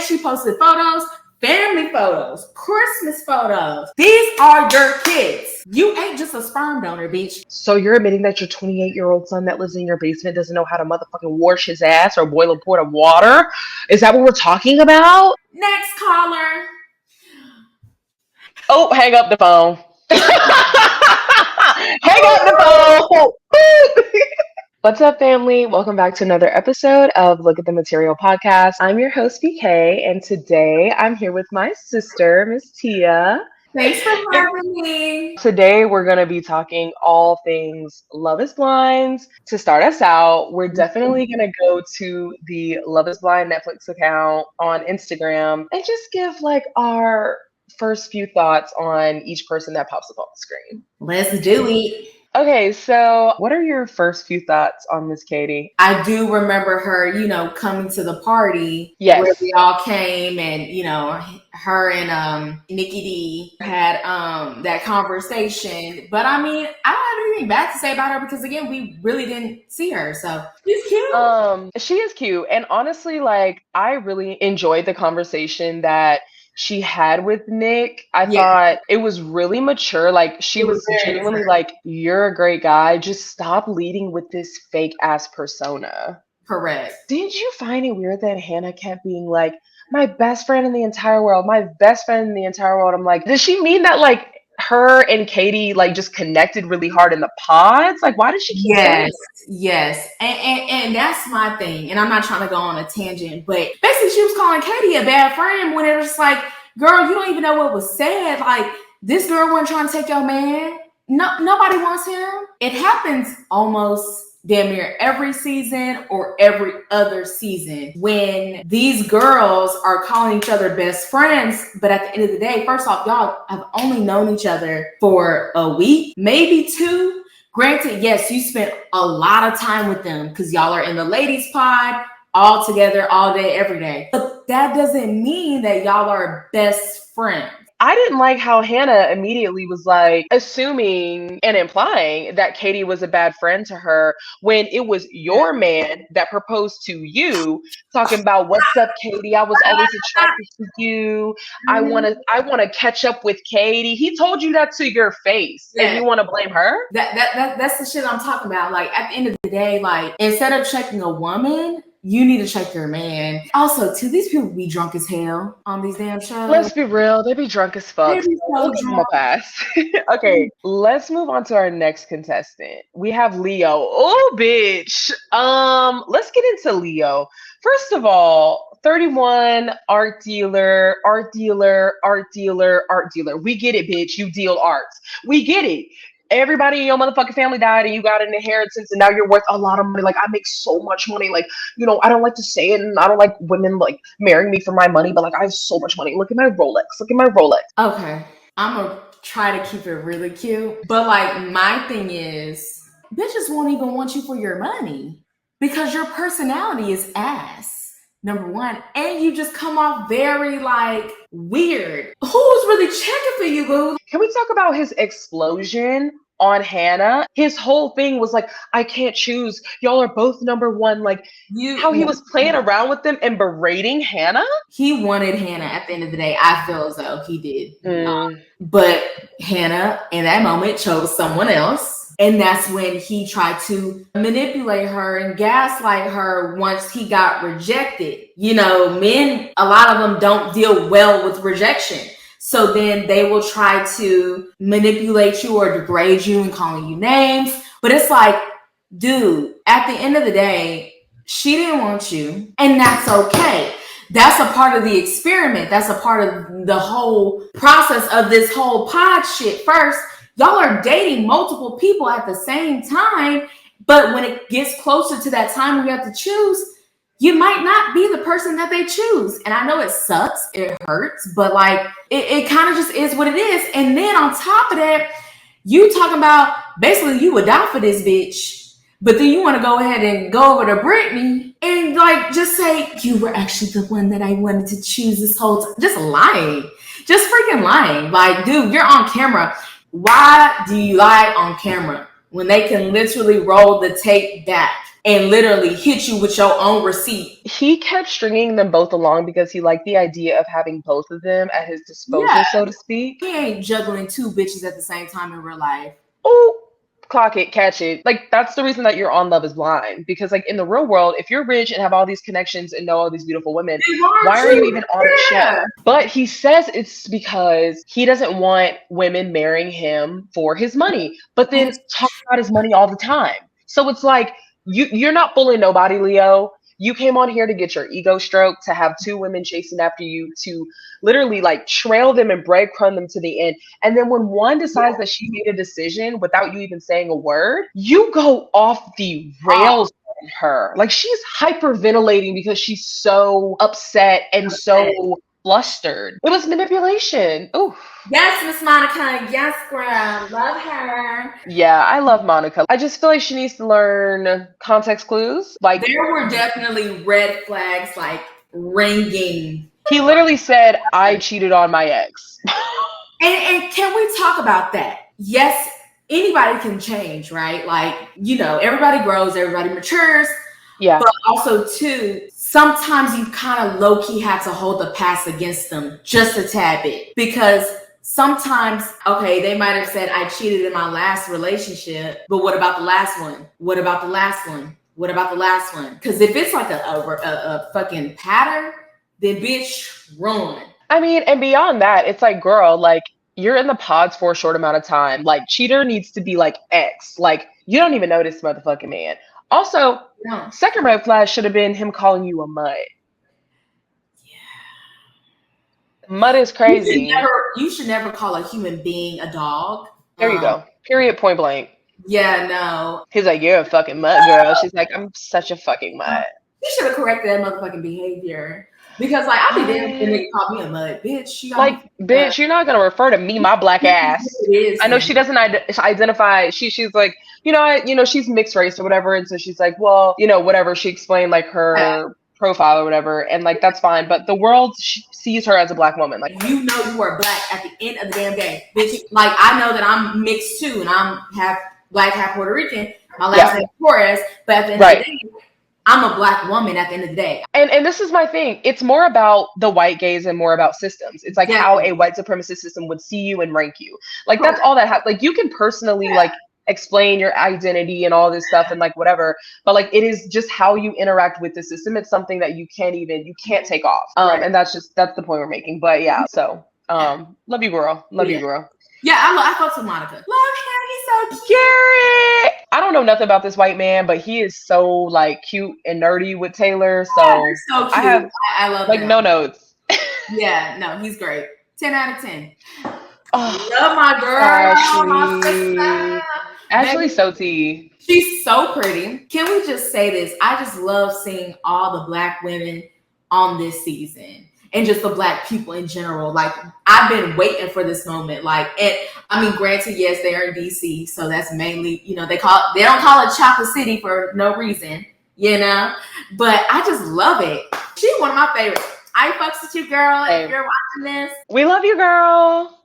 she posted photos, family photos, Christmas photos. These are your kids. You ain't just a sperm donor, bitch. So you're admitting that your 28-year-old son that lives in your basement doesn't know how to motherfucking wash his ass or boil a pot of water? Is that what we're talking about? Next caller. Oh, hang up the phone. Hang up the phone. What's up, family? Welcome back to another episode of Look at the Material podcast. I'm your host, BK, and today I'm here with my sister, Miss Tia. Thanks for having me. Today, we're going to be talking all things Love is Blind. To start us out, we're definitely going to go to the Love is Blind Netflix account on Instagram and just give like our first few thoughts on each person that pops up on the screen. Let's do it. Okay, so what are your first few thoughts on Miss Katie? I do remember her, coming to the party where we all came and, her and Nikki D had that conversation. But I mean, I don't have anything bad to say about her because again, we really didn't see her. So she's cute. She is cute. And honestly, like I really enjoyed the conversation that she had with Nick. I thought it was really mature. Like she was genuinely like, you're a great guy. Just stop leading with this fake ass persona. Correct. Didn't you find it weird that Hannah kept being like, my best friend in the entire world, my best friend in the entire world? I'm like, does she mean that like her and Katie like just connected really hard in the pods? Like, why does she keep saying that? Yes. And that's my thing. And I'm not trying to go on a tangent, but basically she was calling Katie a bad friend when it was just like, girl, you don't even know what was said. Like, this girl wasn't trying to take your man. No, nobody wants him. It happens almost damn near every season or every other season when these girls are calling each other best friends. But at the end of the day, first off, y'all have only known each other for a week, maybe two. Granted, yes, you spent a lot of time with them because y'all are in the ladies' pod all together, all day, every day. But that doesn't mean that y'all are best friends. I didn't like how Hannah immediately was like assuming and implying that Katie was a bad friend to her when it was your man that proposed to you, talking about what's up, Katie? I was always attracted to you. I want to catch up with Katie. He told you that to your face, and you want to blame her? That's the shit I'm talking about. Like at the end of the day, like instead of checking a woman, you need to check your man. Also, too, these people be drunk as hell on these damn shows. Let's be real. They be drunk as fuck. They be so drunk. Okay, let's move on to our next contestant. We have Leo. Oh, bitch. Let's get into Leo. First of all, 31, art dealer. We get it, bitch. You deal arts. We get it. Everybody in your motherfucking family died and you got an inheritance and now you're worth a lot of money. Like, I make so much money. Like, I don't like to say it and I don't like women like marrying me for my money, but like I have so much money. Look at my Rolex. Okay. I'm gonna try to keep it really cute. But like my thing is, bitches won't even want you for your money because your personality is ass. Number one, and you just come off very like weird. Who's really checking for you, boo? Can we talk about his explosion on Hannah? His whole thing was like, I can't choose. Y'all are both number one. Like how he was playing around with them and berating Hannah. He wanted Hannah at the end of the day. I feel as though he did. But Hannah in that moment chose someone else. And that's when he tried to manipulate her and gaslight her once he got rejected. Men, a lot of them don't deal well with rejection. So then they will try to manipulate you or degrade you and calling you names. But it's like, dude, at the end of the day, she didn't want you. And that's okay. That's a part of the experiment. That's a part of the whole process of this whole pod shit. First, y'all are dating multiple people at the same time, but when it gets closer to that time when you have to choose, you might not be the person that they choose. And I know it sucks, it hurts, but like it kind of just is what it is. And then on top of that, you talking about basically you would die for this bitch, but then you want to go ahead and go over to Brittany and like just say you were actually the one that I wanted to choose this whole time. Just lying, just freaking lying. Like, dude, you're on camera. Why do you lie on camera when they can literally roll the tape back and literally hit you with your own receipt. He kept stringing them both along because he liked the idea of having both of them at his disposal, Yeah. so to speak. He ain't juggling two bitches at the same time in real life. Oh, clock it, catch it. Like, that's the reason that you're on Love is Blind. Because, like, in the real world, if you're rich and have all these connections and know all these beautiful women, why are you even on the show? But he says it's because he doesn't want women marrying him for his money, but then talk about his money all the time. So it's like, you're not fooling nobody, Leo. You came on here to get your ego stroked, to have two women chasing after you, to literally like trail them and breadcrumb them to the end. And then when one decides that she made a decision without you even saying a word, you go off the rails on her. Like, she's hyperventilating because she's so upset and so flustered. It was manipulation. Ooh. Yes, Miss Monica. Yes, girl. Love her. Yeah, I love Monica. I just feel like she needs to learn context clues. Like, there were definitely red flags, like ringing. He literally said, I cheated on my ex. And can we talk about that? Yes, anybody can change, right? Like, you know, everybody grows, everybody matures. Yeah. But also, too, sometimes you kind of low-key have to hold the past against them just a tad bit. Because sometimes, okay, they might have said, I cheated in my last relationship, but what about the last one? What about the last one? What about the last one? Because if it's like a fucking pattern, then bitch, run. I mean, and beyond that, it's like, girl, like, you're in the pods for a short amount of time. Like, cheater needs to be like X. Like, you don't even know this motherfucking man. Also, second red flag should have been him calling you a mutt. Yeah. Mutt is crazy. You should never call a human being a dog. There you go. Period, point blank. Yeah, no. He's like, you're a fucking mutt, girl. She's like, I'm such a fucking mutt. You should have corrected that motherfucking behavior. Because, like, I'll be damned if they call me a mud, bitch. Like, bitch, you're not gonna refer to me, my black ass. I know she doesn't identify. She's like, she's mixed race or whatever, and so she's like, well, whatever. She explained like her profile or whatever, and like that's fine. But the world sees her as a black woman. Like, you are black at the end of the damn day, bitch. Like, I know that I'm mixed too, and I'm half black, half Puerto Rican. My last name is Torres, but at the end of the day, I'm a black woman at the end of the day. And this is my thing. It's more about the white gaze and more about systems. It's like how a white supremacist system would see you and rank you. Like, that's all that happens. Like, you can personally like explain your identity and all this stuff and like whatever, but like, it is just how you interact with the system. It's something that you can't take off. And that's the point we're making. But yeah, so love you, girl. Love you, girl. Yeah, I fuck with Monica. Love him. He's so cute. Garrett. I don't know nothing about this white man, but he is so like cute and nerdy with Taylor. So, so cute. I love like him. No notes. Yeah, no, he's great. 10 out of 10. Oh, love my girl. Ashley so tea. She's so pretty. Can we just say this? I just love seeing all the black women on this season. And just the black people in general. Like, I've been waiting for this moment. Like, I mean, granted, yes, they are in DC, so that's mainly, they don't call it Chocolate City for no reason, But I just love it. She's one of my favorites. I fucks with you, girl. Hey. If you're watching this, we love you, girl.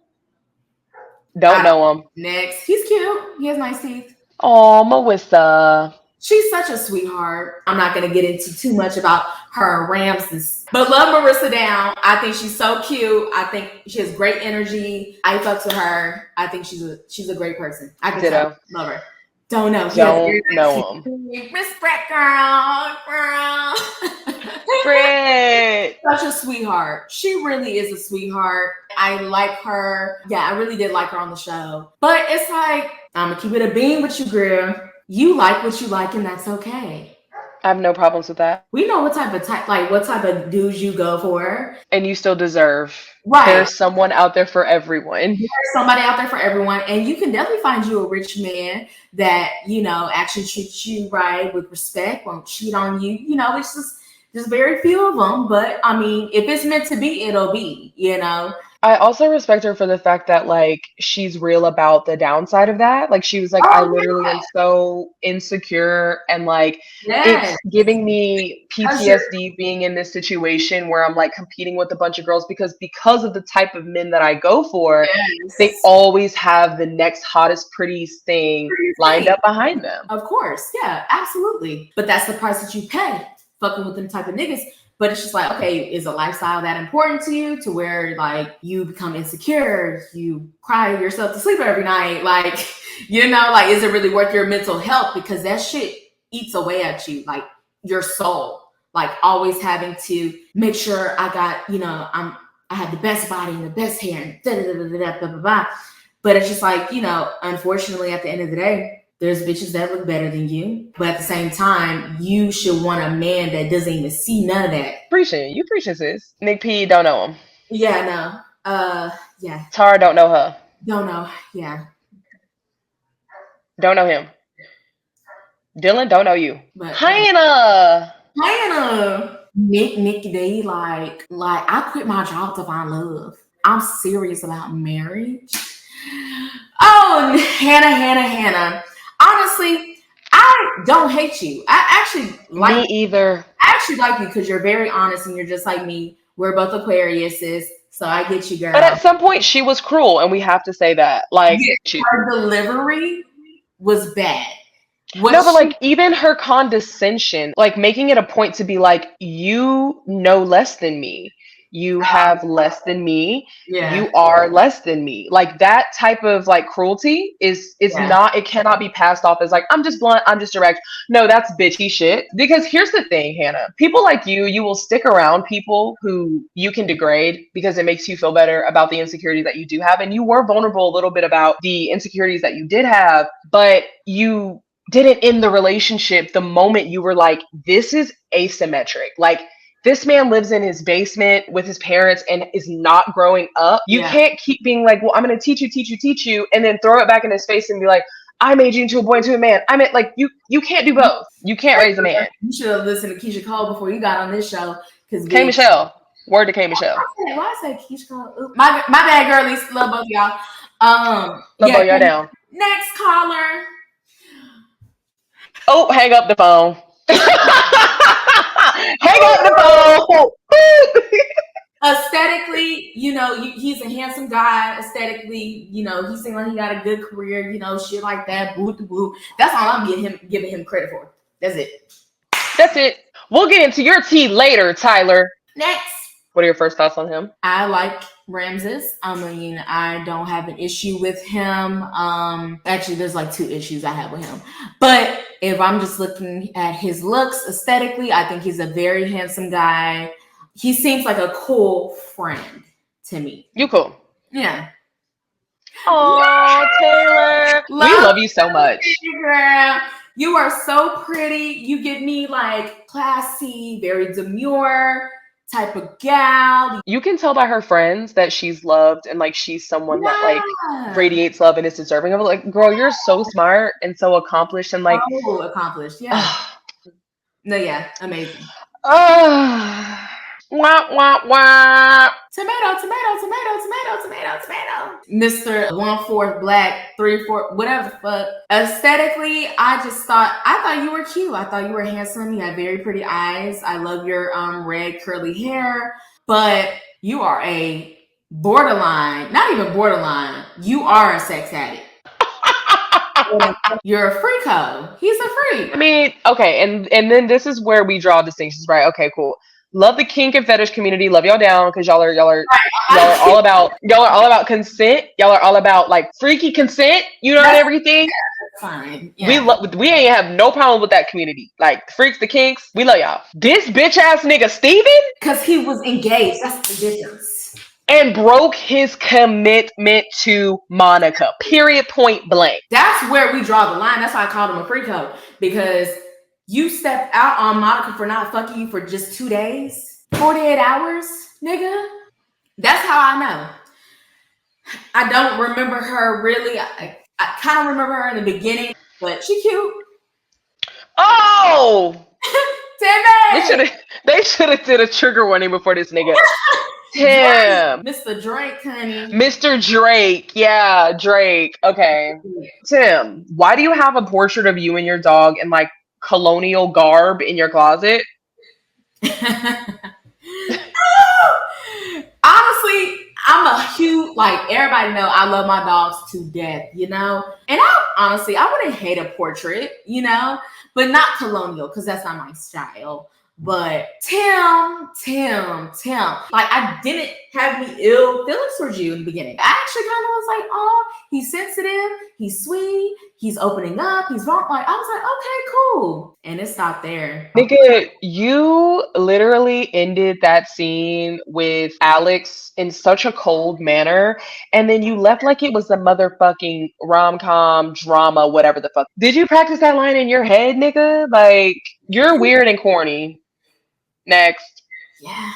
Don't know him. Next, he's cute. He has nice teeth. Oh, Marissa. She's such a sweetheart. I'm not going to get into too much about her and Ramses. But love Marissa down. I think she's so cute. I think she has great energy. I fucks with her. I think she's a great person. I can tell. Love her. Don't know. Don't know him. Miss Brett, girl. Brett. Such a sweetheart. She really is a sweetheart. I like her. Yeah, I really did like her on the show. But it's like, I'm going to keep it a beam with you, girl. You like what you like, and that's okay. I have no problems with that. We know what type of dudes you go for. And you still deserve. Right. There's someone out there for everyone. There's somebody out there for everyone. And you can definitely find you a rich man that, actually treats you right with respect, won't cheat on you. It's just There's very few of them, but I mean, if it's meant to be, it'll be, you know? I also respect her for the fact that like she's real about the downside of that. Like she was like, I Oh, literally am so insecure and like yes. it's giving me Because you're, PTSD being in this situation where I'm like competing with a bunch of girls because of the type of men that I go for, they yes. always have the next hottest, prettiest thing lined up behind them. Of course. Yeah, absolutely. But that's the price that you pay fucking with them type of niggas. But it's just like, okay, is a lifestyle that important to you to where like you become insecure, you cry yourself to sleep every night? Like, you know, like, is it really worth your mental health? Because that shit eats away at you, like your soul. Like always having to make sure I got, you know, I have the best body and the best hair and da da da da da blah blah blah. But it's just like, you know, unfortunately at the end of the day, there's bitches that look better than you, but at the same time, you should want a man that doesn't even see none of that. You preaching, sis. Nick P don't know him. Yeah, no. Yeah. Tara don't know her. Don't know. Yeah. Don't know him. Dylan don't know you. But Hannah. Nick D, like I quit my job to find love. I'm serious about marriage. Oh, Hannah. Honestly, I don't hate you. I actually like me either. I actually like you because you're very honest and you're just like me. We're both Aquariuses, so I get you, girl. But at some point, she was cruel, and we have to say that. Like, her delivery was bad. But like even her condescension, like making it a point to be like, you know less than me. You have less than me. Yeah. You are less than me. Like that type of like cruelty is not, it cannot be passed off as like, I'm just blunt, I'm just direct. No, that's bitchy shit. Because here's the thing, Hannah. People like you will stick around people who you can degrade because it makes you feel better about the insecurities that you do have. And you were vulnerable a little bit about the insecurities that you did have, but you didn't end the relationship the moment you were like, this is asymmetric. Like, this man lives in his basement with his parents and is not growing up. You can't keep being like, well, I'm going to teach you, and then throw it back in his face and be like, I made you into a boy, into a man. I mean, like, you can't do both. You can't raise a man. You should have listened to Keisha Cole before you got on this show. K. Michelle. Word to K. Michelle. Why I say Keisha Cole? My bad, girlies. Love both y'all. Love both y'all down. Next caller. Oh, hang up the phone. Hang up the phone. Aesthetically, you know, he's a handsome guy. Aesthetically, you know, he seems like he got a good career, you know, shit like that. Boo. That's all I'm giving him credit for. That's it. We'll get into your tea later, Tyler. Next. What are your first thoughts on him? I like Ramses. I mean, I don't have an issue with him. Actually, there's like 2 issues I have with him. But if I'm just looking at his looks aesthetically, I think he's a very handsome guy. He seems like a cool friend to me. You cool. Yeah. Oh, Taylor. We love you so much. Girl. You are so pretty. You give me like classy, very demure type of gal. You can tell by her friends that she's loved and like she's someone that like radiates love and is deserving of it. Like, girl, you're so smart and so accomplished and like accomplished. Yeah. No, yeah, amazing. Wah. Tomato. Mr. 1/4 black, 3/4, whatever the fuck. Aesthetically, I thought you were cute. I thought you were handsome. You had very pretty eyes. I love your red curly hair. But you are a borderline, not even borderline. You are a sex addict. You're a freako. He's a freak. I mean, okay, and then this is where we draw distinctions, right? Okay, cool. Love the kink and fetish community. Love y'all down because y'all are all about consent. Y'all are all about like freaky consent, you know, and everything. Fine. Yeah. We ain't have no problem with that community. Like the freaks, the kinks, we love y'all. This bitch ass nigga Steven, because he was engaged. That's the difference. And broke his commitment to Monica. Period. Point blank. That's where we draw the line. That's why I called him a freako, because you stepped out on Monica for not fucking you for just 2 days, 48 hours, nigga. That's how I know. I don't remember her really. I kind of remember her in the beginning, but she cute. Oh! Timmy! They should have did a trigger warning before this nigga. Tim. Mr. Drake, honey. Mr. Drake. Yeah, Drake. Okay. Tim, why do you have a portrait of you and your dog in like colonial garb in your closet? Honestly, I'm a huge, like, everybody know I love my dogs to death, you know? And I wouldn't hate a portrait, you know? But not colonial, because that's not my style. But Tim. Like, I didn't have any ill feelings towards you in the beginning. I actually kind of was like, oh, he's sensitive, he's sweet, he's opening up, he's wrong. Like, I was like, okay, cool. And it stopped there. Nigga, you literally ended that scene with Alex in such a cold manner, and then you left like it was a motherfucking rom-com drama, whatever the fuck. Did you practice that line in your head, nigga? Like, you're weird and corny. Next. Yeah.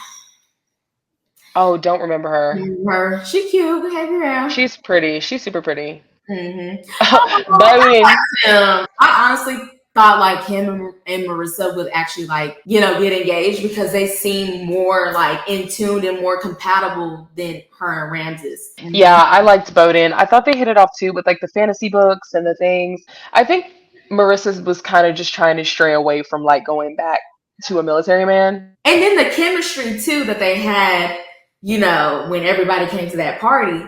Oh, don't remember her. She cute. Hey, girl. She's pretty. She's super pretty. Mm-hmm. But I honestly thought like him and Marissa would actually like, you know, get engaged because they seem more like in tune and more compatible than her and Ramses. Yeah, I liked Bowden. I thought they hit it off too with like the fantasy books and the things. I think Marissa's was kind of just trying to stray away from like going back to a military man. And then the chemistry too that they had, you know, when everybody came to that party,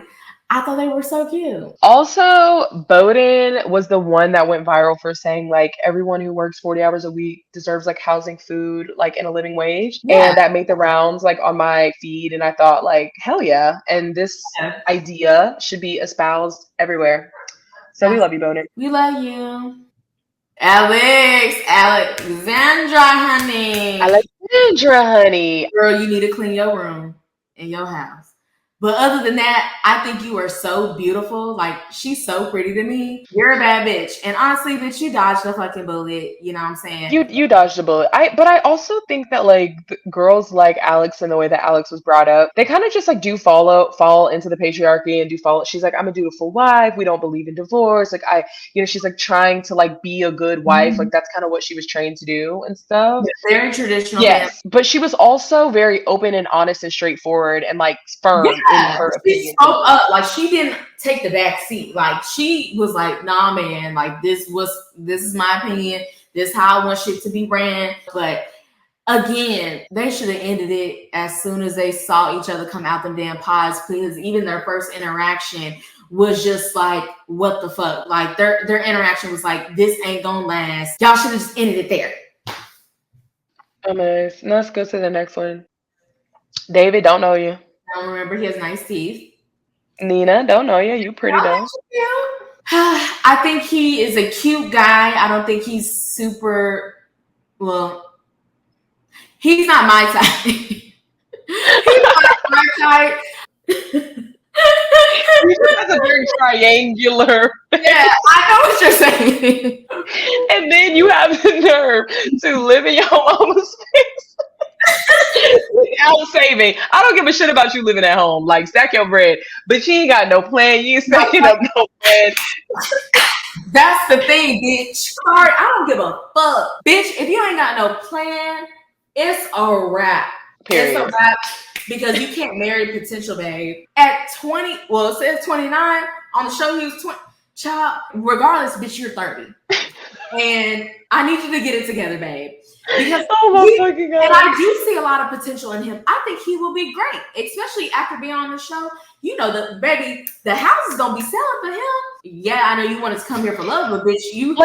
I thought they were so cute. Also, Bowden was the one that went viral for saying like everyone who works 40 hours a week deserves like housing, food, like in a living wage. Yeah. And that made the rounds like on my feed. And I thought like, hell yeah. And this idea should be espoused everywhere. So we love you, Bowden. We love you. Alexandra, honey. Girl, you need to clean your room in your house. But other than that, I think you are so beautiful. Like, she's so pretty to me. You're a bad bitch. And honestly, bitch, you dodged a fucking bullet. You know what I'm saying? You dodged a bullet. But I also think that, like, girls like Alex and the way that Alex was brought up, they kind of just, like, fall into the patriarchy and she's like, I'm a dutiful wife. We don't believe in divorce. Like, she's, like, trying to, like, be a good wife. Like, that's kind of what she was trained to do and stuff. Very traditional. Yes. But she was also very open and honest and straightforward and, like, firm. Yeah. In her opinion. She spoke up. Like, she didn't take the back seat. Like, she was like, nah, man, like, this is my opinion. This is how I want shit to be ran. But again, they should have ended it as soon as they saw each other come out them damn pods, because even their first interaction was just like, what the fuck? Like, their interaction was like, this ain't gonna last. Y'all should have just ended it there. Nice. Let's go to the next one. David, don't know you. I don't remember. He has nice teeth. Nina, don't know you. You pretty though. I think he is a cute guy. I don't think he's super. Well, he's not my type. He's not my type. He has a very triangular. Yeah, I know what you're saying. And then you have the nerve to live in your mama's space. House saving. I don't give a shit about you living at home. Like, stack your bread. But you ain't got no plan. You ain't stacking up no plan. That's the thing, bitch. Sorry, I don't give a fuck. Bitch, if you ain't got no plan, it's a wrap. Period. It's a wrap because you can't marry potential babe. At 20, well, it says 29. On the show, he was 20. Child, regardless, bitch, you're 30. And I need you to get it together, babe. Because fucking God. And I do see a lot of potential in him. I think he will be great, especially after being on the show. You know, the house is gonna be selling for him. Yeah, I know you wanted to come here for love, but bitch,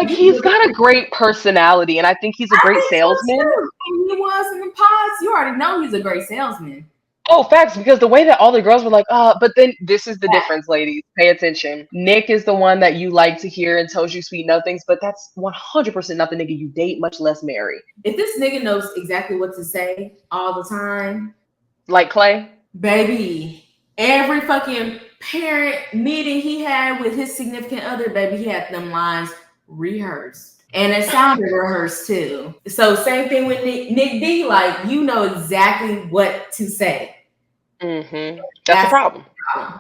he's got a great personality, and I think he's a great salesman. And he was in the pods. You already know he's a great salesman. Oh, facts, because the way that all the girls were like, but then this is the difference, ladies. Pay attention. Nick is the one that you like to hear and tells you sweet nothings, but that's 100% not the nigga you date, much less marry. If this nigga knows exactly what to say all the time. Like Clay? Baby, every fucking parent meeting he had with his significant other, baby, he had them lines rehearsed. And it sounded rehearsed too. So same thing with Nick D. Like, you know exactly what to say. Mm-hmm. That's the problem.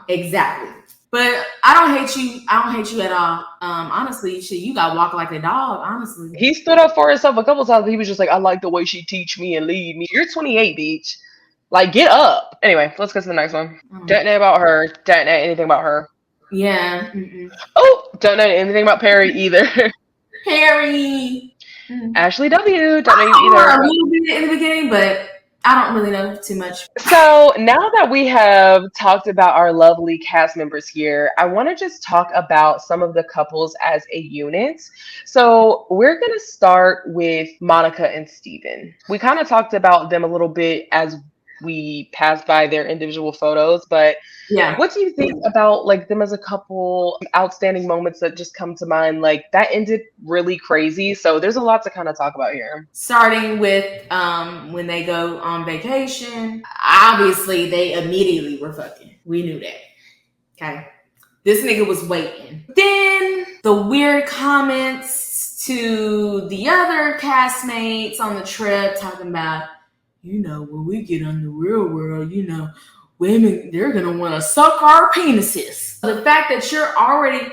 Exactly. But I don't hate you. I don't hate you at all. Honestly, shit, you got walk like a dog. Honestly, He stood up for himself a couple times. He was just like, I like the way she teach me and lead me. You're 28, bitch. Like, get up. Anyway, let's go to the next one. Don't know about her. Don't know anything about her. Yeah. Mm-mm. Oh, don't know anything about Perry either. Perry. Ashley W. Don't know you I either. a little bit in the beginning, but I don't really know too much. So now that we have talked about our lovely cast members here, I want to just talk about some of the couples as a unit. So we're going to start with Monica and Steven. We kind of talked about them a little bit as we passed by their individual photos, but Yeah. what do you think about like them as a couple? Outstanding moments that just come to mind, like that ended really crazy. So there's a lot to kind of talk about here. Starting with when they go on vacation, obviously they immediately were fucking. We knew that. Okay. This nigga was waiting. Then the weird comments to the other castmates on the trip talking about, you know, when we get on the real world, you know, women, they're going to want to suck our penises. The fact that you're already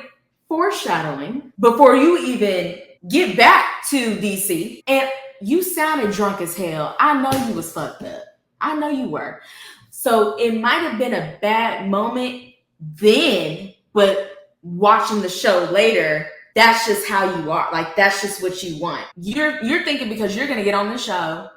foreshadowing before you even get back to DC, and you sounded drunk as hell. I know you was fucked up. I know you were. So it might have been a bad moment then, but watching the show later, that's just how you are. Like, that's just what you want. You're thinking because you're going to get on the show,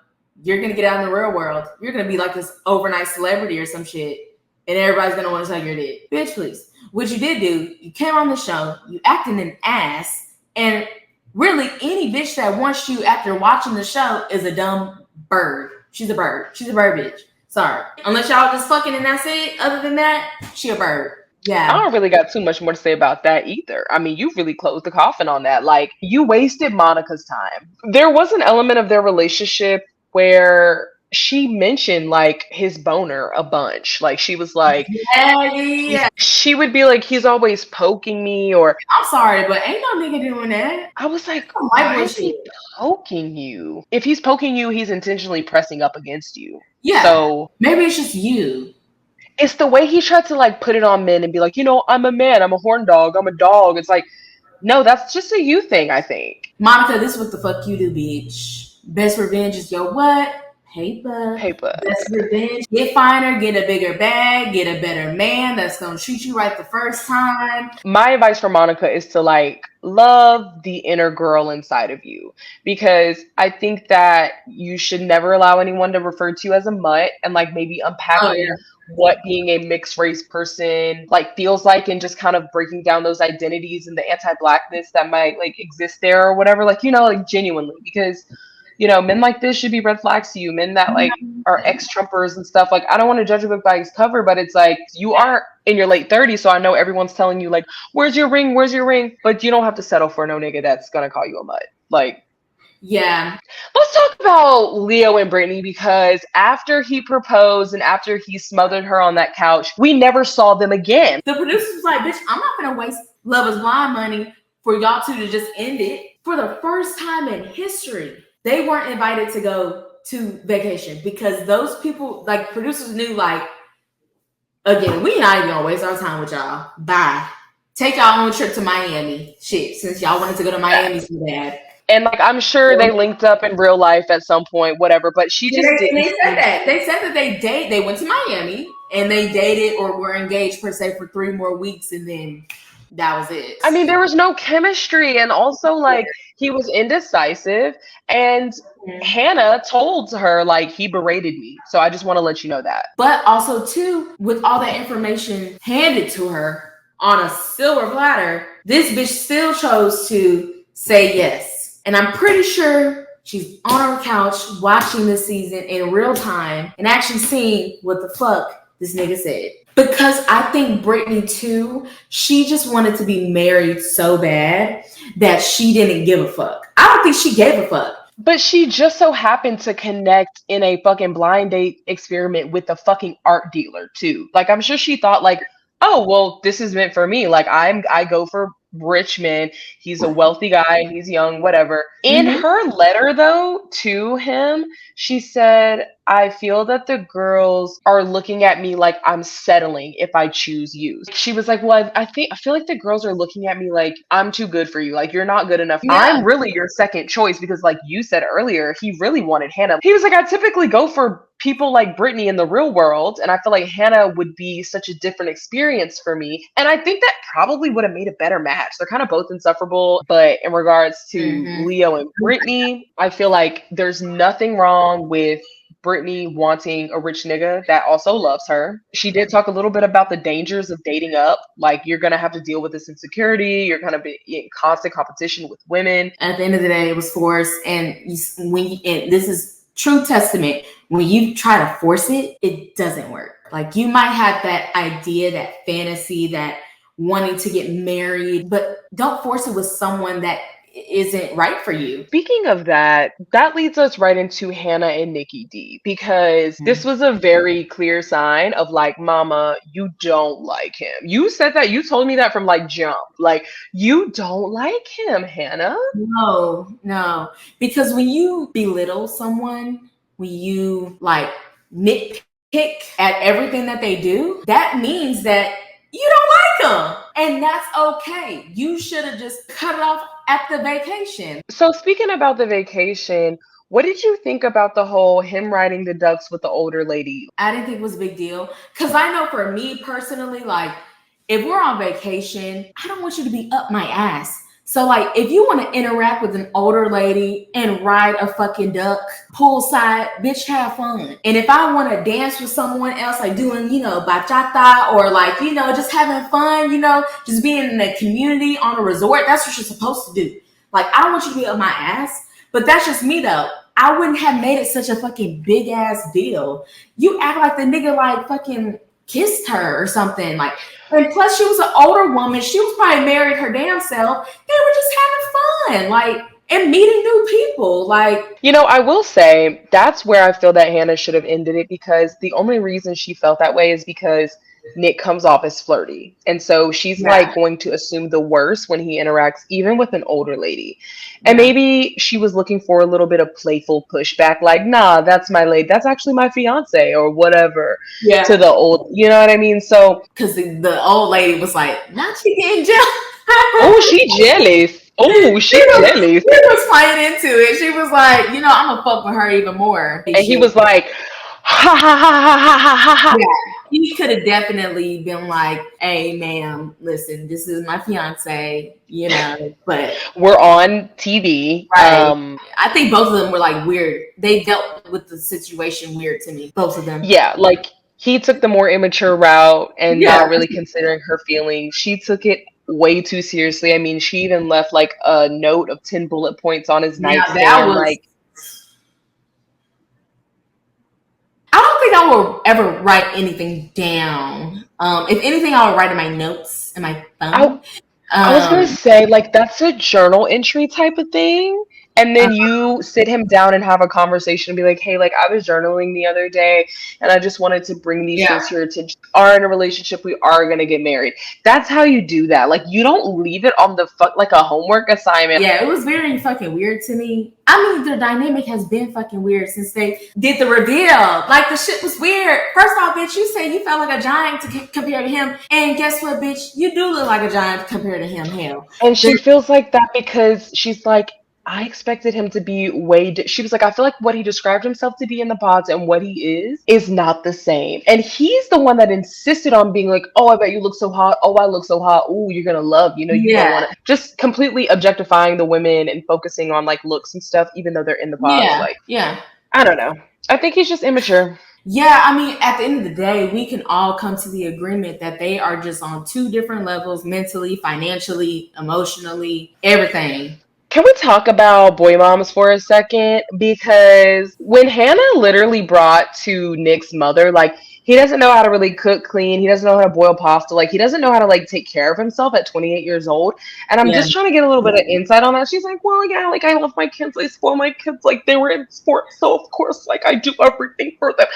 you're going to get out in the real world, you're going to be like this overnight celebrity or some shit, and everybody's going to want to suck your dick. Bitch, please. What you did do, you came on the show, you acted an ass, and really any bitch that wants you after watching the show is a dumb bird. She's a bird. She's a bird bitch. Sorry. Unless y'all just fucking and that's it. Other than that, she a bird. Yeah. I don't really got too much more to say about that either. I mean, you really closed the coffin on that. Like, you wasted Monica's time. There was an element of their relationship where she mentioned like his boner a bunch. Like, she was like, yeah. She would be like, he's always poking me, or I'm sorry, but ain't no nigga doing that. I was like, why is he poking you? If he's poking you, he's intentionally pressing up against you. Yeah. So maybe it's just you. It's the way he tried to like put it on men and be like, you know, I'm a man, I'm a horn dog, I'm a dog. It's like, no, that's just a you thing, I think. Monica, this is what the fuck you do, bitch. Best revenge is your what? Paper. Best revenge. Get finer, get a bigger bag, get a better man that's gonna treat you right the first time. My advice for Monica is to like love the inner girl inside of you, because I think that you should never allow anyone to refer to you as a mutt, and like maybe unpacking what being a mixed race person like feels like, and just kind of breaking down those identities and the anti-blackness that might like exist there or whatever, like, you know, like genuinely, because you know, men like this should be red flags to you. Men that like are ex-Trumpers and stuff. Like, I don't want to judge a book by its cover, but it's like, you are in your late 30s, so I know everyone's telling you like, where's your ring? Where's your ring? But you don't have to settle for no nigga that's gonna call you a mutt. Like, yeah. Let's talk about Leo and Brittany, because after he proposed and after he smothered her on that couch, we never saw them again. The producers was like, bitch, I'm not gonna waste Love Is Blind money for y'all two to just end it. For the first time in history, they weren't invited to go to vacation because those people, like producers knew, like, again, we not even gonna waste our time with y'all. Bye. Take y'all on a trip to Miami. Shit, since y'all wanted to go to Miami so bad. And like, I'm sure they linked up in real life at some point, whatever, but she just didn't. They said that. They said that they went to Miami and they dated or were engaged per se for 3 more weeks, and then that was it. I mean, there was no chemistry, and also like he was indecisive, and Hannah told her like, he berated me. So I just want to let you know that. But also too, with all that information handed to her on a silver platter, this bitch still chose to say yes. And I'm pretty sure she's on her couch watching this season in real time and actually seeing what the fuck this nigga said. Because I think Brittany too, she just wanted to be married so bad that she didn't give a fuck. I don't think she gave a fuck. But she just so happened to connect in a fucking blind date experiment with a fucking art dealer too. Like, I'm sure she thought like, oh, well, this is meant for me. Like, I go for rich men. He's a wealthy guy. He's young, whatever. In her letter though to him, she said, I feel that the girls are looking at me like I'm settling if I choose you. She was like, well, I feel like the girls are looking at me like I'm too good for you. Like you're not good enough. Yeah. I'm really your second choice because like you said earlier, he really wanted Hannah. He was like, I typically go for people like Brittany in the real world, and I feel like Hannah would be such a different experience for me. And I think that probably would have made a better match. They're kind of both insufferable, but in regards to Mm-hmm. Leo and Brittany, I feel like there's nothing wrong with Brittany wanting a rich nigga that also loves her. She did talk a little bit about the dangers of dating up. Like, you're going to have to deal with this insecurity. You're going to be in constant competition with women. At the end of the day, it was forced. And and this is true testament. When you try to force it, it doesn't work. Like, you might have that idea, that fantasy, that wanting to get married, but don't force it with someone that isn't right for you. Speaking of that, that leads us right into Hannah and Nikki D, because this was a very clear sign of like, mama, you don't like him. You said that, you told me that from like jump. Like, you don't like him, Hannah. No. Because when you belittle someone, when you like nitpick at everything that they do, that means that you don't like them. And that's okay. You should have just cut it off at the vacation. So speaking about the vacation, what did you think about the whole him riding the ducks with the older lady? I didn't think it was a big deal. Because I know for me personally, like, if we're on vacation, I don't want you to be up my ass. So, like, if you want to interact with an older lady and ride a fucking duck poolside, bitch, have fun. And if I want to dance with someone else, like doing, bachata or like, just having fun, just being in a community on a resort, that's what you're supposed to do. Like, I don't want you to be up my ass, but that's just me though. I wouldn't have made it such a fucking big ass deal. You act like the nigga like fucking kissed her or something. Like, and plus she was an older woman. She was probably married her damn self. They were just having fun, like, and meeting new people. Like, I will say that's where I feel that Hannah should have ended it, because the only reason she felt that way is because Nick comes off as flirty. And so she's like going to assume the worst when he interacts even with an older lady. And maybe she was looking for a little bit of playful pushback, like, nah, that's my lady. That's actually my fiance or whatever. Yeah. To the old, you know what I mean? So, because the old lady was like, not she getting jealous. Oh, she jealous. Oh, she jealous. She was playing into it. She was like, I'm gonna fuck with her even more. And he was like, ha ha ha ha ha ha ha ha. Yeah. He could have definitely been like, hey, ma'am, listen, this is my fiance, but we're on TV. Right. I think both of them were like weird. They dealt with the situation weird to me, both of them. Yeah, like he took the more immature route and not really considering her feelings. She took it way too seriously. I mean, she even left like a note of 10 bullet points on his nightstand. Like, I don't think I will ever write anything down. If anything, I will write in my notes in my phone. I was gonna say, like, that's a journal entry type of thing. And then you sit him down and have a conversation and be like, hey, like, I was journaling the other day and I just wanted to bring these things to your attention. We are in a relationship. We are going to get married. That's how you do that. Like, you don't leave it on the like a homework assignment. Yeah, it was very fucking weird to me. I mean, their dynamic has been fucking weird since they did the reveal. Like, the shit was weird. First off, bitch, you say you felt like a giant compared to him. And guess what, bitch? You do look like a giant compared to him. Hell. And she feels like that because she's like, I expected him to be she was like, I feel like what he described himself to be in the pods and what he is not the same. And he's the one that insisted on being like, oh, I bet you look so hot. Oh, I look so hot. Oh, you're going to love, you don't want to. Just completely objectifying the women and focusing on like looks and stuff, even though they're in the pods. I don't know. I think he's just immature. Yeah, I mean, at the end of the day, we can all come to the agreement that they are just on two different levels, mentally, financially, emotionally, everything. Can we talk about boy moms for a second? Because when Hannah literally brought to Nick's mother, like, he doesn't know how to really cook clean. He doesn't know how to boil pasta. Like, he doesn't know how to, like, take care of himself at 28 years old. And I'm just trying to get a little bit of insight on that. She's like, well, yeah, like, I love my kids. I spoil my kids. Like, they were in sports. So, of course, like, I do everything for them.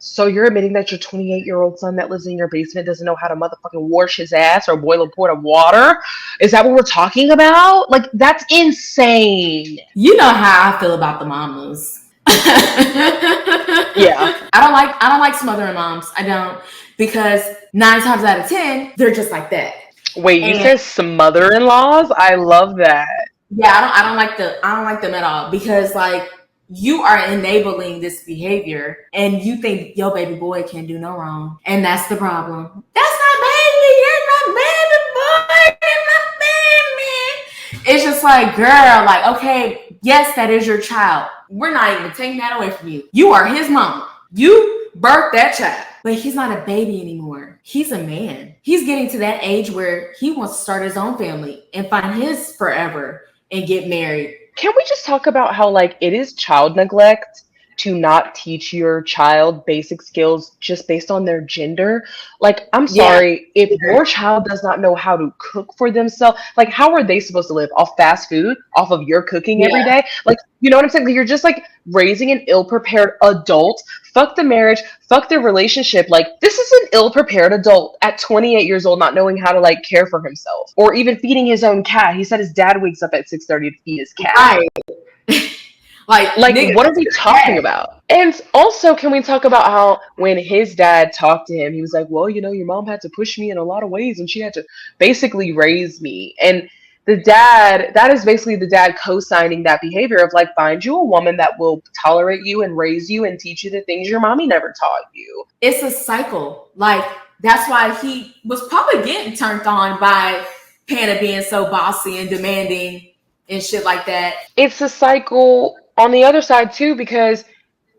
So you're admitting that your 28-year-old son that lives in your basement doesn't know how to motherfucking wash his ass or boil a pot of water? Is that what we're talking about? Like, that's insane. You know how I feel about the mamas. Yeah. I don't like smothering moms. I don't, because 9 times out of 10, they're just like that. Wait, you And said smother-in-laws? I love that. yeah, I don't like them at all, because like you are enabling this behavior and you think your baby boy can do no wrong. And that's the problem. That's not baby, that's my baby boy, that's my baby. It's just like, girl, like, okay, yes, that is your child. We're not even taking that away from you. You are his mama. You birthed that child. But he's not a baby anymore. He's a man. He's getting to that age where he wants to start his own family and find his forever and get married. Can we just talk about how, like, it is child neglect to not teach your child basic skills just based on their gender? Like, I'm Yeah. sorry, if your child does not know how to cook for themselves, like, how are they supposed to live? Off fast food? Off of your cooking every day? Like, you know what I'm saying? Like, you're just, like, raising an ill-prepared adult. Fuck the marriage. Fuck the relationship. Like, this is an ill-prepared adult at 28 years old not knowing how to, like, care for himself. Or even feeding his own cat. He said his dad wakes up at 6:30 to feed his cat. Right. Like, nigga, what are we talking about? And also, can we talk about how when his dad talked to him, he was like, well, you know, your mom had to push me in a lot of ways and she had to basically raise me. And the dad, that is basically the dad co-signing that behavior of like, find you a woman that will tolerate you and raise you and teach you the things your mommy never taught you. It's a cycle. Like, that's why he was probably getting turned on by Hannah being so bossy and demanding and shit like that. It's a cycle on the other side too, because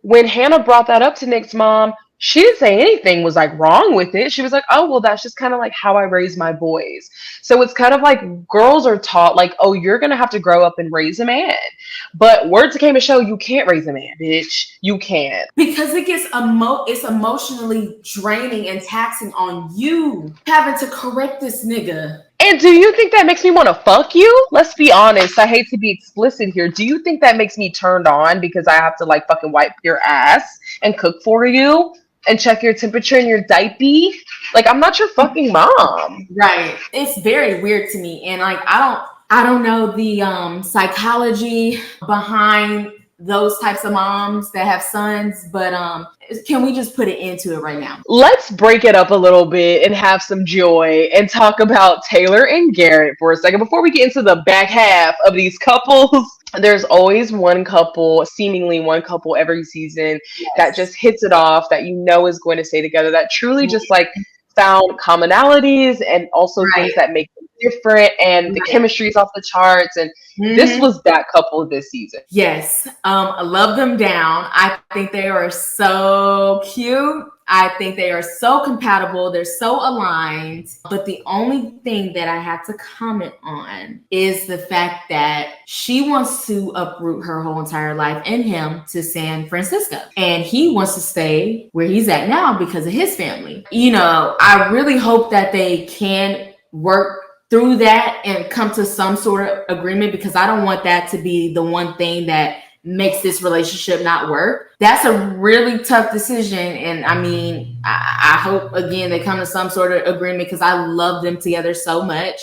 when Hannah brought that up to Nick's mom, she didn't say anything was like wrong with it. She was like, oh, well, that's just kind of like how I raise my boys. So it's kind of like girls are taught like, oh, you're going to have to grow up and raise a man. But words came to show you can't raise a man, bitch. You can't. Because it gets it's emotionally draining and taxing on you having to correct this nigga. And do you think that makes me want to fuck you? Let's be honest. I hate to be explicit here. Do you think that makes me turned on because I have to like fucking wipe your ass and cook for you and check your temperature and your diaper? Like, I'm not your fucking mom. Right. It's very weird to me. And like, I don't know the psychology behind those types of moms that have sons, but can we just put it into it right now? Let's break it up a little bit and have some joy and talk about Taylor and Garrett for a second before we get into the back half of these couples. There's always one couple, seemingly one couple every season that just hits it off, that you know is going to stay together, that truly just like found commonalities and also things that make them different, and the chemistry is off the charts. And this was that couple this season. Yes. I love them down. I think they are so cute. I think they are so compatible. They're so aligned. But the only thing that I have to comment on is the fact that she wants to uproot her whole entire life and him to San Francisco. And he wants to stay where he's at now because of his family. You know, I really hope that they can work through that and come to some sort of agreement, because I don't want that to be the one thing that makes this relationship not work. That's a really tough decision. And I mean, I hope again they come to some sort of agreement, because I love them together so much.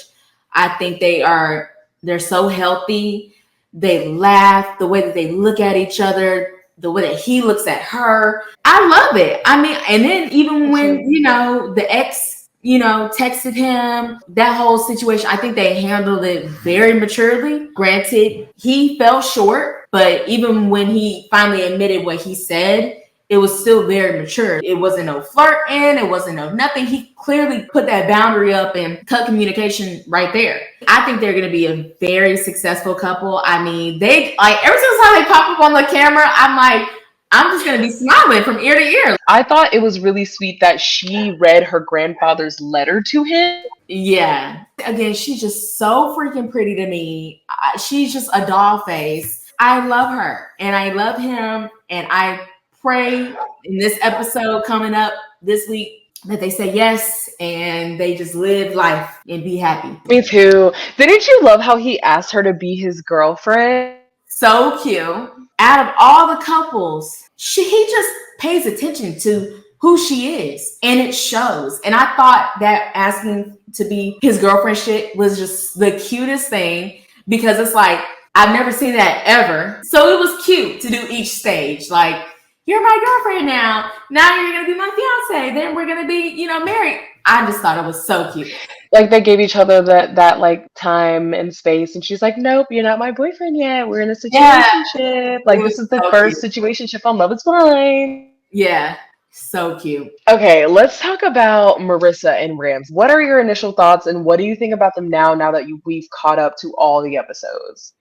I think they're so healthy. They laugh, the way that they look at each other, the way that he looks at her. I love it. I mean, and then even when, you know, the ex, you know, texted him, that whole situation, I think they handled it very maturely. Granted, he fell short, but even when he finally admitted what he said, it was still very mature. It wasn't no flirting. It wasn't no nothing. He clearly put that boundary up and cut communication right there. I think they're going to be a very successful couple. I mean, they like every single time they pop up on the camera, I'm like, I'm just going to be smiling from ear to ear. I thought it was really sweet that she read her grandfather's letter to him. Yeah. Again, she's just so freaking pretty to me. She's just a doll face. I love her and I love him. And I pray in this episode coming up this week that they say yes and they just live life and be happy. Me too. Didn't you love how he asked her to be his girlfriend? So cute. Out of all the couples, he just pays attention to who she is, and it shows. And I thought that asking to be his girlfriend shit was just the cutest thing, because it's like, I've never seen that ever. So it was cute to do each stage. Like, you're my girlfriend now. Now you're gonna be my fiance. Then we're gonna be, married. I just thought it was so cute. Like they gave each other that like time and space, and she's like, "Nope, you're not my boyfriend yet. We're in a Yeah, situationship. it Like was this is the so cute. first situationship on Love Is Blind." Yeah, so cute. Okay, let's talk about Marissa and Rams. What are your initial thoughts, and what do you think about them now that we've caught up to all the episodes?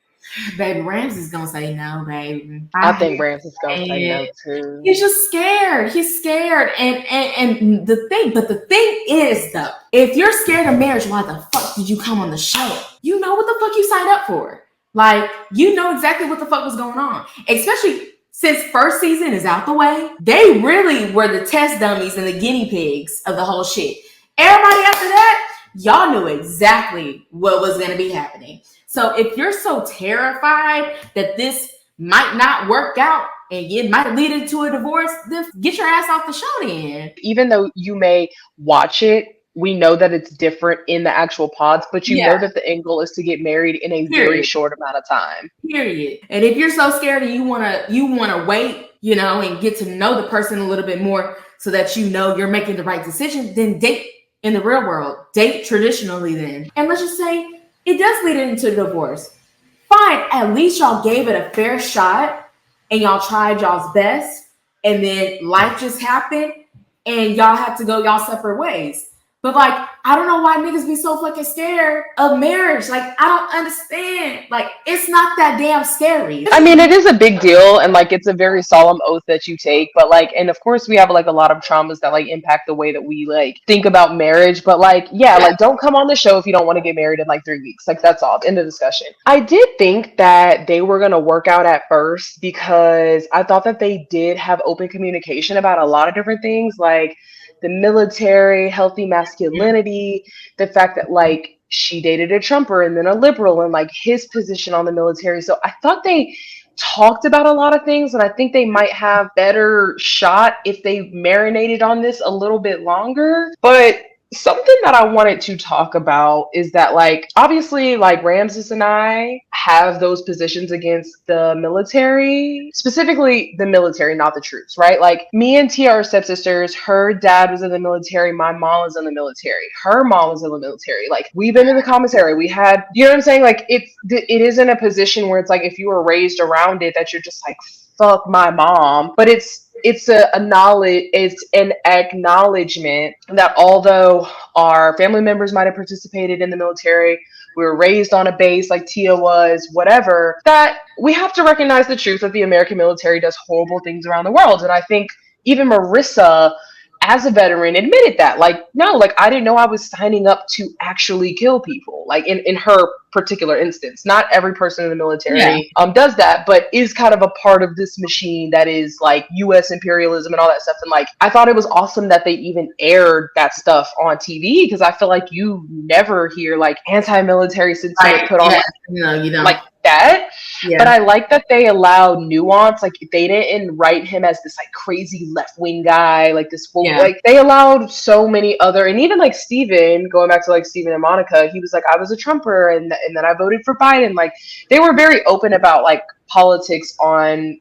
Baby Ramsey's gonna say no, baby. I I think hate Rams is gonna say it. no too. He's just scared. He's scared. And the thing is though, if you're scared of marriage, why the fuck did you come on the show? You know what the fuck you signed up for. Like, you know exactly what the fuck was going on. Especially since first season is out the way. They really were the test dummies and the guinea pigs of the whole shit. Everybody after that, y'all knew exactly what was gonna be happening. So if you're so terrified that this might not work out and it might lead into a divorce, then get your ass off the show then. Even though you may watch it, we know that it's different in the actual pods, but you Yeah, know that the end goal is to get married in a very period. short amount of time. Period. And if you're so scared and you wanna wait, and get to know the person a little bit more so that you're making the right decision, then date in the real world. Date traditionally then. And let's just say it does lead into divorce. Fine, at least y'all gave it a fair shot and y'all tried y'all's best, and then life just happened and y'all have to go y'all separate ways. But like, I don't know why niggas be so fucking scared of marriage. Like, I don't understand. Like, it's not that damn scary. I mean, it is a big deal, and like it's a very solemn oath that you take. But like, and of course, we have like a lot of traumas that like impact the way that we like think about marriage. But like, yeah, like don't come on the show if you don't want to get married in like 3 weeks. Like that's all. End of discussion. I did think that they were gonna work out at first because I thought that they did have open communication about a lot of different things, like the military, healthy masculinity, the fact that like she dated a Trumper and then a liberal and like his position on the military. So I thought they talked about a lot of things, and I think they might have better shot if they marinated on this a little bit longer. But something that I wanted to talk about is that like obviously like Ramses and I have those positions against the military, specifically the military, not the troops, right? Like me and Tia are stepsisters. Her dad was in the military, my mom was in the military, her mom was in the military. Like we've been in the commissary, we had, you know what I'm saying? Like it isn't a position where it's like if you were raised around it that you're just like fuck my mom, but it's a knowledge, it's an acknowledgement that although our family members might have participated in the military, we were raised on a base like Tia was, whatever, that we have to recognize the truth that the American military does horrible things around the world. And I think even Marissa, as a veteran, admitted that. Like, no, like I didn't know I was signing up to actually kill people. Like in her particular instance. Not every person in the military does that, but is kind of a part of this machine that is like US imperialism and all that stuff. And like I thought it was awesome that they even aired that stuff on TV, because I feel like you never hear like anti-military sentiment put on No, you don't. like that. Yeah. But I like that they allowed nuance. Like they didn't write him as this like crazy left-wing guy, like this like they allowed so many other, and even like Steven, going back to like Steven and Monica, he was like, I was a Trumper and then I voted for Biden. Like they were very open about like politics on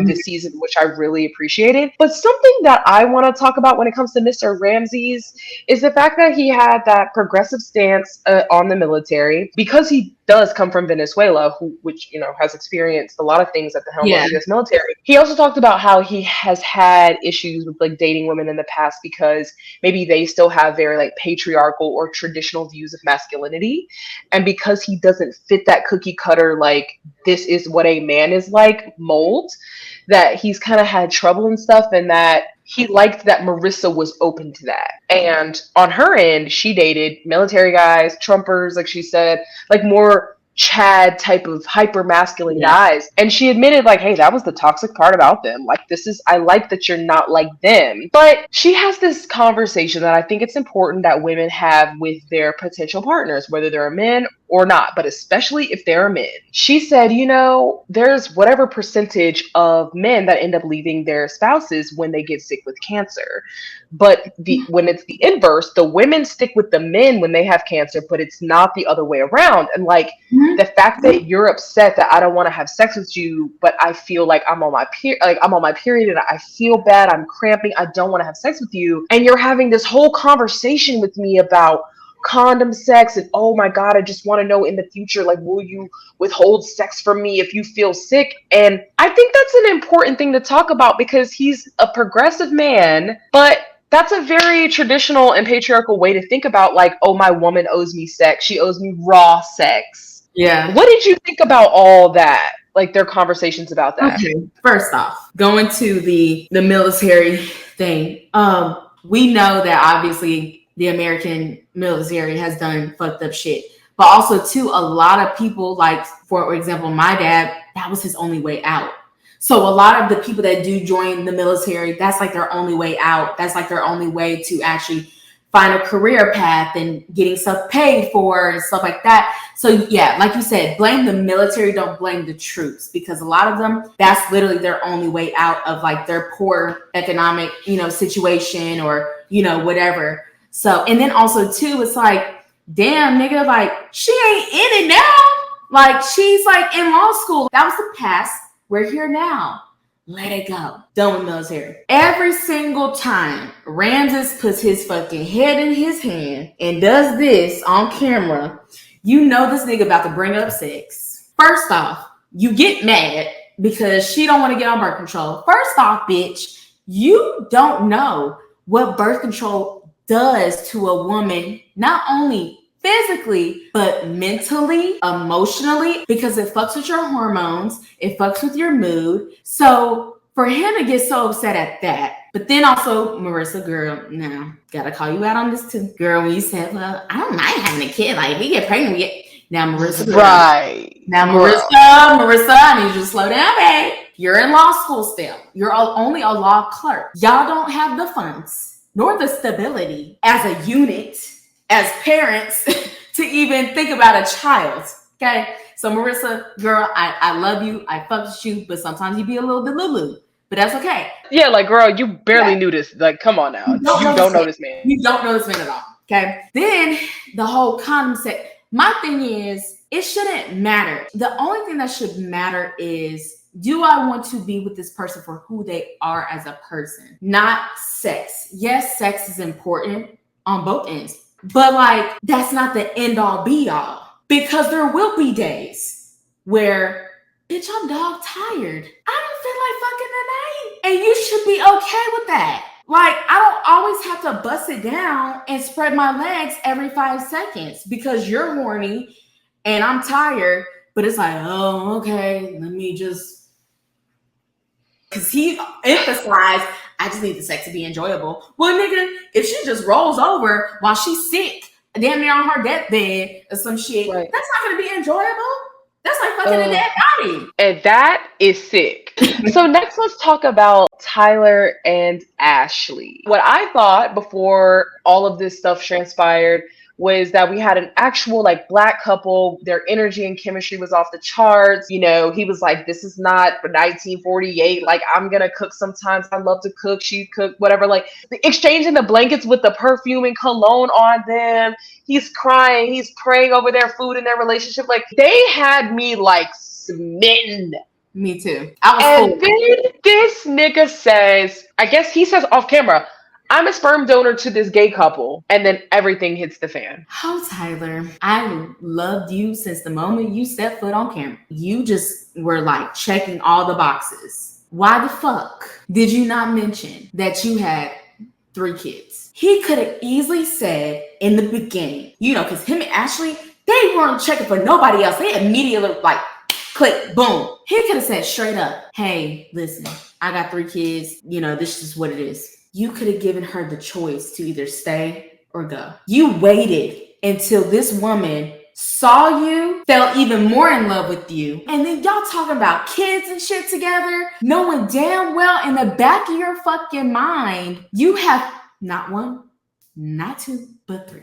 this season, which I really appreciated. But something that I want to talk about when it comes to Mr. Ramses is the fact that he had that progressive stance on the military, because he does come from Venezuela, which has experienced a lot of things at the helm of the U.S. military. He also talked about how he has had issues with like dating women in the past because maybe they still have very like patriarchal or traditional views of masculinity, and because he doesn't fit that cookie cutter like this is what a man is like mold, that he's kind of had trouble and stuff, and that he liked that Marissa was open to that. And on her end, she dated military guys, Trumpers, like she said, like more Chad type of hyper masculine guys. And she admitted like, hey, that was the toxic part about them. Like I like that you're not like them. But she has this conversation that I think it's important that women have with their potential partners, whether they're men or not, but especially if they're men. She said, there's whatever percentage of men that end up leaving their spouses when they get sick with cancer. But when it's the inverse, the women stick with the men when they have cancer, but it's not the other way around. And like the fact that you're upset that I don't want to have sex with you, but I feel like I'm on my period and I feel bad, I'm cramping, I don't want to have sex with you, and you're having this whole conversation with me about condom sex and oh my god, I just want to know in the future, like, will you withhold sex from me if you feel sick? And I think that's an important thing to talk about because he's a progressive man, but that's a very traditional and patriarchal way to think about, like, oh, my woman owes me sex, she owes me raw sex. Yeah. What did you think about all that, like their conversations about that? Okay, first off, going to the military thing, we know that obviously the American military has done fucked up shit. But also, too, a lot of people, like, for example, my dad, that was his only way out. So a lot of the people that do join the military, that's like their only way out. That's like their only way to actually find a career path and getting stuff paid for and stuff like that. So yeah, like you said, blame the military, don't blame the troops, because a lot of them, that's literally their only way out of like their poor economic, situation or, whatever. So, and then also too, it's like, damn nigga, like she ain't in it now. Like she's like in law school. That was the past. We're here now. Let it go. Done with military. Every single time Ramses puts his fucking head in his hand and does this on camera, this nigga about to bring up sex. First off, you get mad because she don't want to get on birth control. First off, bitch, you don't know what birth control does to a woman, not only physically, but mentally, emotionally, because it fucks with your hormones, it fucks with your mood. So for him to get so upset at that, but then also, Marissa, girl, now gotta call you out on this too. Girl, when you said, well, I don't mind having a kid, like if we get pregnant, now Marissa, girl, right. Now Marissa, I need you to slow down, babe. You're in law school still. You're only a law clerk. Y'all don't have the funds nor the stability as a unit, as parents, to even think about a child. Okay. So Marissa, girl, I love you. I fuck with you, but sometimes you be a little bit lulu. But that's okay. Yeah, like girl, you barely knew this. Like, come on now. You don't know this man. You don't know this man at all. Okay. Then the whole condom set. My thing is, it shouldn't matter. The only thing that should matter is, do I want to be with this person for who they are as a person, not sex? Yes, sex is important on both ends. But like, that's not the end all be all, because there will be days where, bitch, I'm dog tired. I don't feel like fucking tonight. And you should be okay with that. Like, I don't always have to bust it down and spread my legs every 5 seconds because you're horny and I'm tired. But it's like, oh, okay, let me just, because he emphasized, I just need the sex to be enjoyable. Well, nigga, if she just rolls over while she's sick, damn near on her deathbed or some shit, right, that's not going to be enjoyable. That's like fucking a dead body. And that is sick. So next, let's talk about Tyler and Ashley. What I thought before all of this stuff transpired was that we had an actual like Black couple. Their energy and chemistry was off the charts. You know, he was like, this is not 1948. Like, I'm going to cook sometimes. I love to cook. She cooked, whatever. Like, exchanging the blankets with the perfume and cologne on them. He's crying. He's praying over their food and their relationship. Like, they had me like smitten. Me too. And then this nigga says, I guess he says off camera, I'm a sperm donor to this gay couple. And then everything hits the fan. Oh, Tyler, I loved you since the moment you stepped foot on camera. You just were like checking all the boxes. Why the fuck did you not mention that you had 3 kids? He could have easily said in the beginning, you know, because him and Ashley, they weren't checking for nobody else. They immediately like, click, boom. He could have said straight up, hey, listen, I got 3 kids. You know, this is what it is. You could have given her the choice to either stay or go. You waited until this woman saw you, fell even more in love with you, and then y'all talking about kids and shit together, knowing damn well in the back of your fucking mind, you have not 1, not 2, but 3.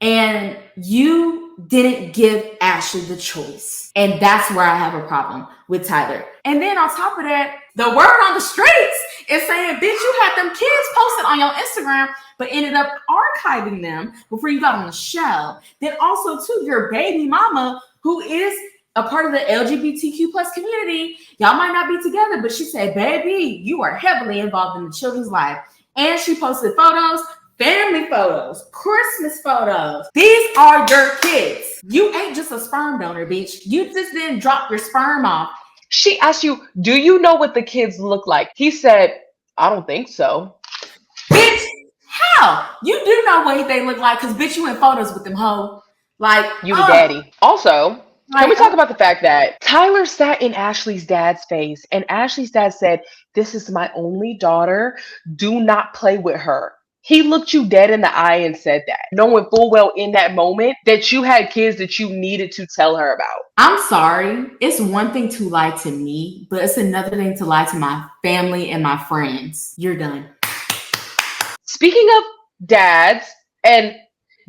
And you didn't give Ashley the choice. And that's where I have a problem with Tyler. And then on top of that, the word on the streets is saying, bitch, you had them kids posted on your Instagram, but ended up archiving them before you got on the show. Then also, too, your baby mama, who is a part of the LGBTQ plus community, y'all might not be together, but she said, baby, you are heavily involved in the children's life. And she posted photos, family photos, Christmas photos. These are your kids. You ain't just a sperm donor, bitch. You just didn't drop your sperm off. She asked you, do you know what the kids look like? He said, I don't think so. Bitch, how? You do know what they look like, because bitch, you in photos with them hoe. Like, you the daddy. Also, can we talk about the fact that Tyler sat in Ashley's dad's face, and Ashley's dad said, this is my only daughter. Do not play with her. He looked you dead in the eye and said that, knowing full well in that moment that you had kids that you needed to tell her about. I'm sorry. It's one thing to lie to me, but it's another thing to lie to my family and my friends. You're done. Speaking of dads and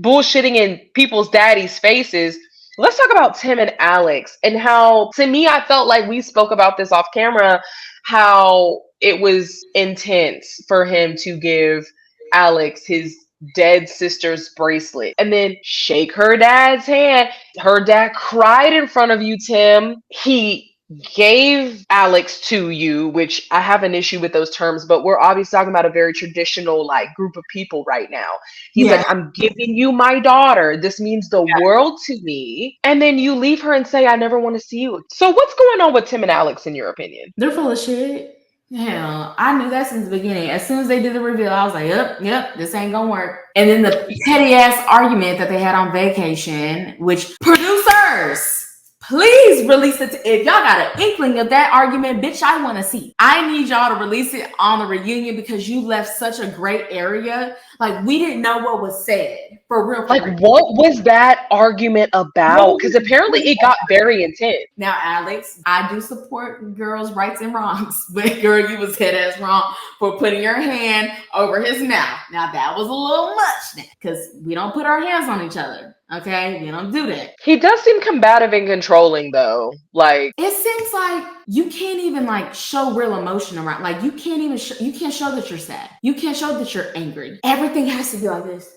bullshitting in people's daddies' faces, let's talk about Tim and Alex, and how, to me, I felt like we spoke about this off camera, how it was intense for him to give Alex his dead sister's bracelet and then shake her dad's hand. Her dad cried in front of you, Tim. He gave Alex to you, which I have an issue with those terms, but we're obviously talking about a very traditional like group of people right now. He's like, I'm giving you my daughter. This means the world to me. And then you leave her and say, I never want to see you. So what's going on with Tim and Alex, in your opinion? They're full of shit. Hell, I knew that since the beginning. As soon as they did the reveal, I was like, yep, this ain't gonna work. And then the petty ass argument that they had on vacation, which producers, please release it. If y'all got an inkling of that argument, bitch, I want to see. I need y'all to release it on the reunion, because you left such a great area. Like, we didn't know what was said. For real. Like, what was that argument about? Because apparently it got very intense. Now, Alex, I do support girls' rights and wrongs, but girl, you was head ass wrong for putting your hand over his mouth. Now, that was a little much, because we don't put our hands on each other. Okay, we don't do that. He does seem combative and controlling, though. Like, it seems like you can't even like show real emotion around. Like, you can't even you can't show that you're sad. You can't show that you're angry. Everything has to be like this.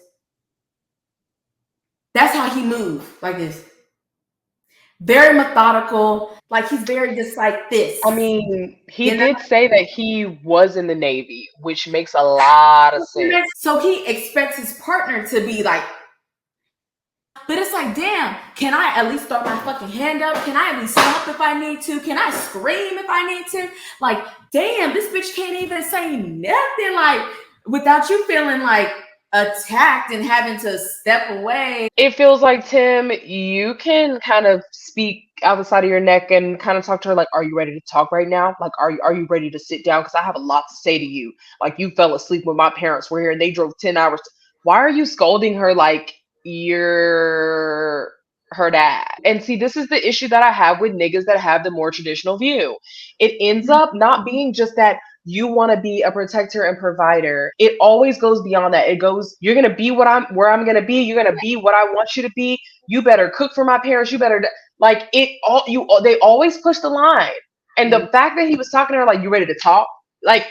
That's how he moved, like this. Very methodical. Like, he's very just like this. I mean, he did say that he was in the Navy, which makes a lot of sense. So he expects his partner to be like. But it's like, damn, can I at least throw my fucking hand up? Can I at least stomp if I need to? Can I scream if I need to? Like, damn, this bitch can't even say nothing, like, without you feeling like attacked and having to step away. It feels like, Tim, you can kind of speak out the side of your neck and kind of talk to her like, are you ready to talk right now? Like, are you ready to sit down? Because I have a lot to say to you. Like, you fell asleep when my parents were here and they drove 10 hours. Why are you scolding her like you're her dad? And see, this is the issue that I have with niggas that have the more traditional view. It ends up not being just that you want to be a protector and provider. It always goes beyond that. It goes, you're going to be where I'm going to be. You're going to be what I want you to be. You better cook for my parents. You better, like, they always push the line. And the fact that he was talking to her like, you ready to talk? Like,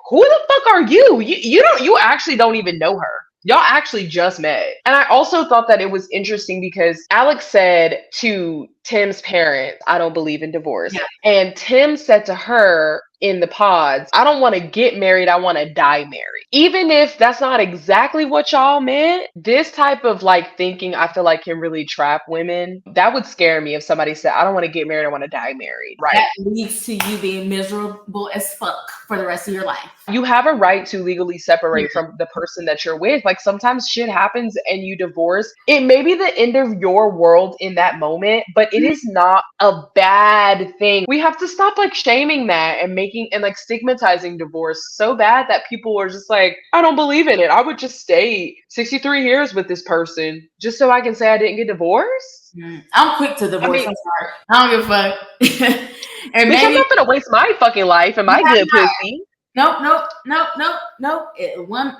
who the fuck are you? You actually don't even know her. Y'all actually just met. And I also thought that it was interesting because Alex said to Tim's parents, I don't believe in divorce. Yeah. And Tim said to her in the pods, I don't want to get married. I want to die married. Even if that's not exactly what y'all meant, this type of like thinking, I feel like can really trap women. That would scare me if somebody said, I don't want to get married. I want to die married. Right. That leads to you being miserable as fuck for the rest of your life. You have a right to legally separate from the person that you're with. Like, sometimes shit happens and you divorce. It may be the end of your world in that moment, but it is not a bad thing. We have to stop like shaming that and making and like stigmatizing divorce so bad that people are just like, I don't believe in it. I would just stay 63 years with this person just so I can say I didn't get divorced. I'm quick to divorce. I'm sorry. I don't give a fuck. And maybe I'm not gonna waste my fucking life and my good pussy. Nope.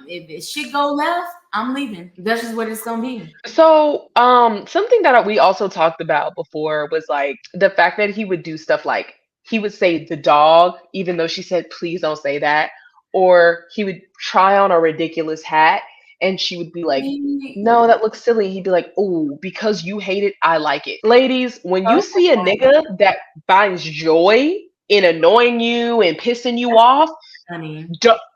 If shit go left, I'm leaving. That's just what it's gonna be. So, something that we also talked about before was like the fact that he would do stuff like he would say the dog, even though she said, please don't say that. Or he would try on a ridiculous hat and she would be like, no, that looks silly. He'd be like, oh, because you hate it, I like it. Ladies, when you see a nigga that finds joy in annoying you and pissing you off, Honey.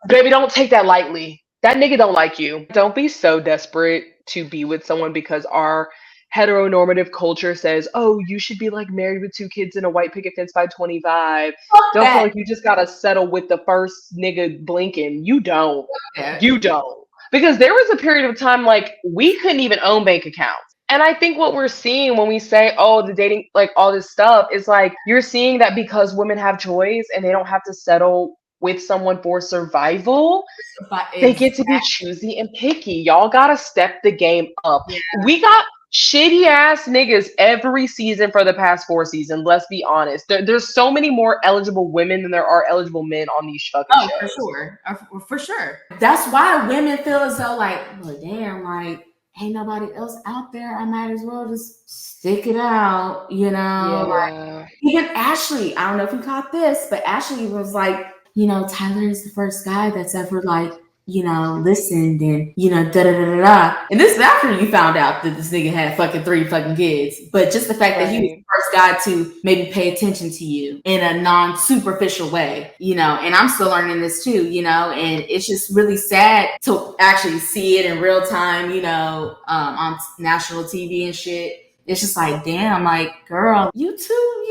baby, don't take that lightly. That nigga don't like you. Don't be so desperate to be with someone because our heteronormative culture says, oh, you should be like married with 2 kids and a white picket fence by 25. Fuck Don't feel that. like you just gotta settle with the first nigga blinking. You don't. Yeah. You don't. Because there was a period of time like we couldn't even own bank accounts. And I think what we're seeing when we say, oh, the dating, like all this stuff, is like you're seeing that because women have choice and they don't have to settle with someone for survival, But they get to be choosy and picky. Y'all gotta step the game up. Yeah. We got shitty ass niggas every season for the past 4 seasons. Let's be honest. There's so many more eligible women than there are eligible men on these fucking shows. For sure. For sure. That's why women feel as though like, well, damn, like ain't nobody else out there. I might as well just stick it out, you know? Yeah. Like, even Ashley, I don't know if you caught this, but Ashley was like, you know, Tyler is the first guy that's ever like, you know, listened and, you know, da-da-da-da-da. And this is after you found out that this nigga had fucking 3 fucking kids. But just the fact that he was the first guy to maybe pay attention to you in a non-superficial way, you know, and I'm still learning this too, you know, and it's just really sad to actually see it in real time, you know, on national TV and shit. It's just like, damn, like, girl, you too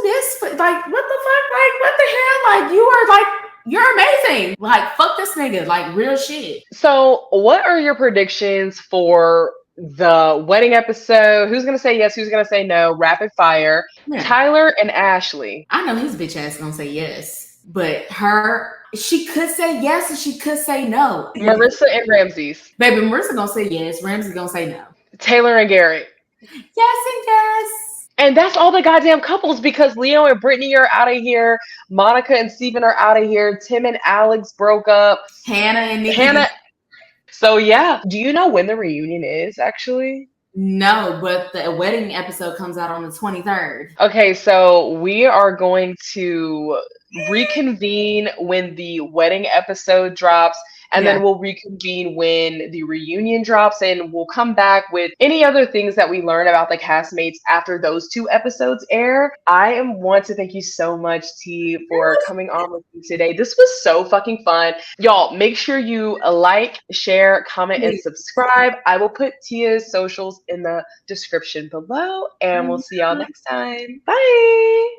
this, like, what the fuck? Like, what the hell? Like, you are like, you're amazing. Like, fuck this nigga. Like, real shit. So, what are your predictions for the wedding episode? Who's gonna say yes? Who's gonna say no? Rapid fire. Yeah. Tyler and Ashley. I know his bitch ass gonna say yes, but she could say yes and she could say no. Marissa and Ramses. Baby, Marissa gonna say yes. Ramsey gonna say no. Taylor and Garrett. Yes and yes. And that's all the goddamn couples because Leo and Brittany are out of here. Monica and Steven are out of here. Tim and Alex broke up. Hannah and Nikki. So yeah. Do you know when the reunion is actually? No, but the wedding episode comes out on the 23rd. Okay, so we are going to reconvene when the wedding episode drops. And then we'll reconvene when the reunion drops, and we'll come back with any other things that we learn about the castmates after those 2 episodes air. I want to thank you so much, T, for coming on with me today. This was so fucking fun. Y'all, make sure you like, share, comment, and subscribe. I will put Tia's socials in the description below, and we'll see y'all next time. Bye!